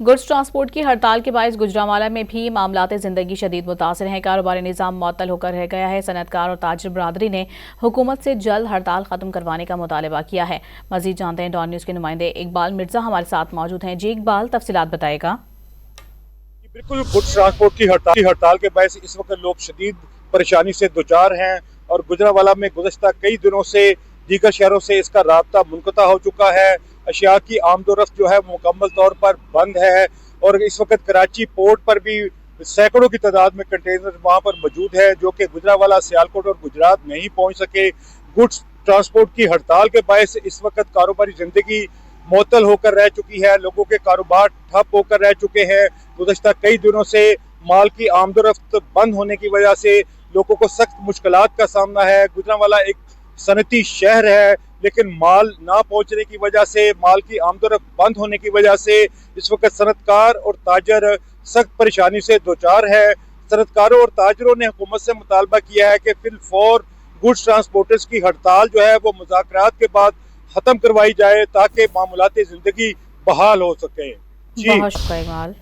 Goods transport की हड़ताल के बायस गुजरांवाला में भी मामलात ज़िंदगी शदीद मुतासिर हैं। कारोबारी निज़ाम मुअत्तल होकर रह गया है। सनअतकार और ताजिर बरादरी ने हुकूमत से जल्द हड़ताल ख़त्म करवाने का मुतालबा किया है। मज़ीद जानते हैं डॉन न्यूज़ के नुमाइंदे इकबाल मिर्ज़ा हमारे साथ मौजूद हैं। जी इकबाल, तफसीलात बताएगा। बिल्कुल, गुड्स ट्रांसपोर्ट की हड़ताल के बायस इस वक्त लोग शदीद परेशानी से दुचार हैं और गुजरांवाला में गुज़श्ता कई दिनों से दीगर शहरों से इसका राब्ता मुनक़ता हो चुका है। अशिया की आमदोरफ्त जो है मुकम्मल तौर पर बंद है और इस वक्त कराची पोर्ट पर भी सैकड़ों की तादाद में कंटेनर वहाँ पर मौजूद है जो कि गुजरांवाला, सियालकोट और गुजरात नहीं पहुँच सके। गुड्स ट्रांसपोर्ट की हड़ताल के बायस इस वक्त कारोबारी ज़िंदगी मुअत्तल होकर रह चुकी है। लोगों के कारोबार ठप होकर रह चुके हैं। गुज़श्ता कई दिनों से माल की आमदोरफ्त बंद होने की वजह से लोगों को सख्त मुश्किलात का सामना है। गुजरांवाला एक सनती शहर है, लेकिन माल ना पहुंचने की वजह से, माल की आमदोरफ्त बंद होने की वजह से इस वक्त सनतकार और ताजर सख्त परेशानी से दोचार है। सनतकारों और ताजरों ने हुकूमत से मुतालबा किया है कि फिलफौर गुड्स ट्रांसपोर्टर्स की हड़ताल जो है वो मुज़ाकरात के बाद ख़त्म करवाई जाए ताकि मामूलाती ज़िंदगी बहाल हो सके। जी बहुत शुक्रिया इकबाल।